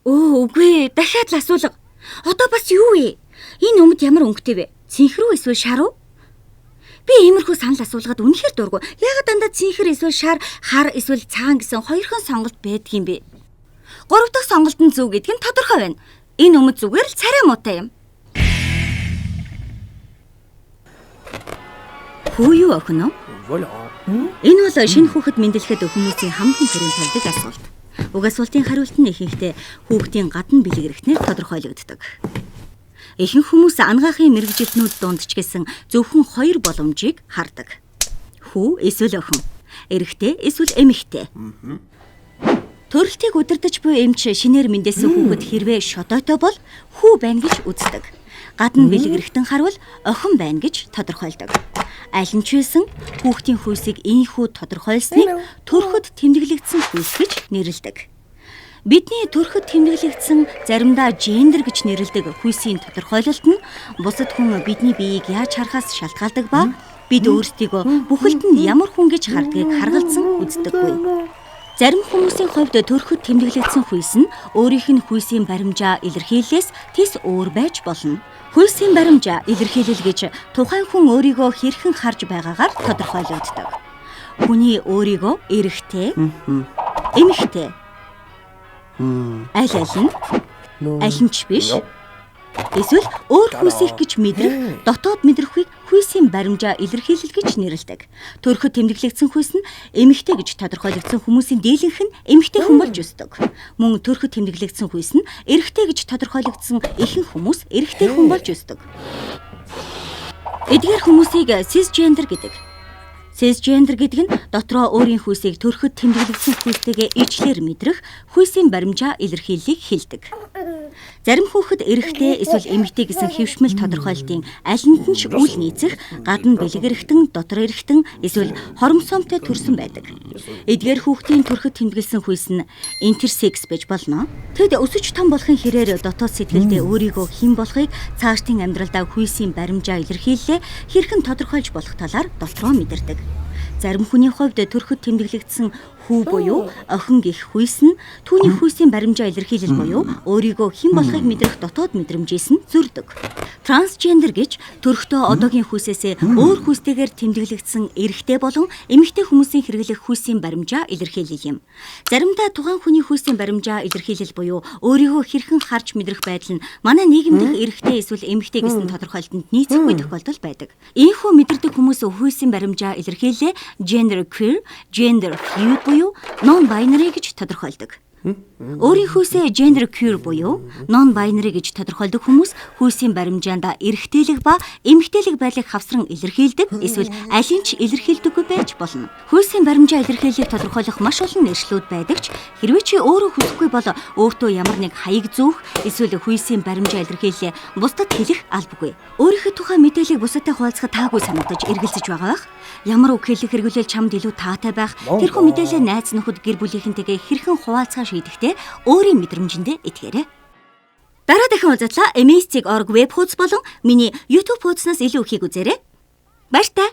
Үгүй, дахиад л асуулга. Одоо бас юу вэ? Энэ өмд ямар өнгөтэй вэ? Цэнхэр үү эсвэл шар уу? Би иймэрхүү санал асуулгаад үнэхээр дургу. Яагаад дандаа цэнхэр эсвэл шар, хар эсвэл цагаан гэсэн хоёрхан сонголт байдаг юм бэ? Гурав дахь сонголт нь зөв гэдг нь тодорхой байна. Энэ өмд зүгээр л царай муутай юм. Хүү юу охин уу? Энэ бол шинэ хүүхэд мэндэлэхэд хүмүүсийн хамгийн түрүүнд тавьдаг асуулт. Уг асуултын хариулт нь ихэнхдээ хүүхдийн гадна бэлэг эрэхтнээр тодорхойлогддог. Ихэнх хүмүүс ангаахын мэргэжилтнүүд дунд ч гэсэн зөвхөн хоёр боломжийг хардаг. Хүү эсвэл охин, эрэгтэй эсвэл эмэгтэй. Төрөлтийг удирдах буй эмч шинээр мэндэлсэн хүүхэд хэрвээ шодоотой бол хүү байна гэж үздэг. Гадна бэлэг эрэхтэн харвал охин байна гэж тодорхойлдог. Аль нь ч байсан хүүхдийн хүйсийг ийхүү тодорхойлсныг төрөхөд тэмдэглэгдсэн хүйс гэж нэрлэдэг. Бидний төрөхөд тэмдэглэгдсэн заримдаа гендер гэж нэрлэдэг хүйсийн тодорхойлолт нь бусад хүн бидний биеийг яаж харахаас шалтгаалдаг ба бид өөрсдийгөө бүхэлд нь ямар хүн гэж хардгийг харгалзан үздэггүй. Зарим хүмүүсийн хувьд төрөхөд тэмдэглэгдсэн хүйс нь өөрийнх нь хүйсийн баримжаа илэрхийлэлээс тис өөр байж болно. Хүйсийн баримжаа илэрхийлэл гэж тухайн хүн өөрийгөө хэрхэн харж байгаагаар тодорхойлогддог. Хүний өөрийгөө эрэгтэй, эмэгтэй, аль нь ч биш. Эсвэл өөр хүйсийг гэж мэдрэх, дотоод мэдрэхүйг хүйсийн баримжаа илэрхийлэл гэж нэрлэдэг. Төрөхөд тэмдэглэгдсэн хүйс нь эмэгтэй гэж тодорхойлогдсон хүмүүсийн дийлэнх нь эмэгтэй хүн болж өсдөг. Мөн төрөхөд тэмдэглэгдсэн хүйс нь эрэгтэй гэж тодорхойлогдсон ихэнх хүмүүс эрэгтэй хүн болж өсдөг. Эдгээр хүмүүсийг сисжендер гэдэг. Сисжендер гэдэг нь дотроо өөрийн хүйсийг төрөхөд тэмдэглэгдсэн хүйстэйгээ ижлэр мэдрэх хүйсийн баримжаа илэрхийллийг хэлдэг. Зарим хүүхэд эрэгтэй эсвэл эмэгтэй гэсэн хэвшмэл тодорхойлтын аль нь ч үл нийцэх гадна бэлэг эрэхтэн, дотор эрэхтэн эсвэл хоромсоомтой төрсөн байдаг. Эдгээр хүүхдийн төрөхөд тэмдэглэсэн хүйс нь интерсекс байж болно. Тэд өсөж том болохын хэрээр дотоод сэтгэлдээ өөрийгөө хэн болохыг цаашдын амьдралдаа хүйсийн баримжаа илэрхийллээ хэрхэн тодорхойлж болох талаар дотроо мэдэрдэг. Зарим хүний хувьд төрөхөд тэмдэглэгдсэн хүү буюу охин гэх хүйс нь түүний хүйсийн баримжаа илэрхийлэл буюу өөрийгөө хэн болохыг мэдрэх дотоод мэдрэмжээс нь зөрдөг. Трансгендер гэж төрөхдөө одоогийн хүйсээсээ өөр хүйстэйгээр тэмдэглэгдсэн эрэгтэй болон эмэгтэй хүмүүсийн хэрэглэх хүйсийн баримжаа илэрхийлэл юм. Заримдаа тухайн хүний хүйсийн баримжаа илэрхийлэл буюу өөрийгөө хэрхэн харж мэдрэх байдал нь манай нийгэм дэх эрэгтэй эсвэл эмэгтэй гэсэн тодорхойлолтод нийцэхгүй тохиолдол байдаг. Ийхүү мэдэрдэг хүмүүс хүйсийн баримжаа илэрхийлэлээ gender queer, gender fluid буюу non-binary гэж тодорхойлдог. Өөрийн хүйсээ gender queer буюу non-binary гэж тодорхойлдог хүмүүс хүйсийн баримжаанд эрэгтэйлэг ба эмэгтэйлэг байдлыг хавсран илэрхийлдэг эсвэл аль нь ч илэрхийлдэггүй байж болно. Хүйсийн баримжаа илэрхийлэлийг тодорхойлох маш олон нэршлүүд байдаг ч хэрвээ чи өөрөө хүсэхгүй бол өөртөө ямар нэг хаяг зүүх эсвэл хүйсийн баримжаа илэрхийлэлээ бусдад хэлэх албагүй. Өөрийнхөө тухайн мэдээллийг бусадтай хуваалцахад таагүй санагдаж эргэлзэж байгаа байх. Ямар үг хэлэх хэрэглэл чамд илүү таатай байх. Тэрхүү мэдээлэл найз нөхөд гэр бүлийнхэнтэйгээ хэрхэн хуваалцах шийдэхдээ өөрийн мэдрэмжиндээ итгээрэй. Дараа дахин уулзлаа. Amazing.org веб хуудас болон миний YouTube хуудаснаас илүү ихийг үзээрэй. Баяр таа.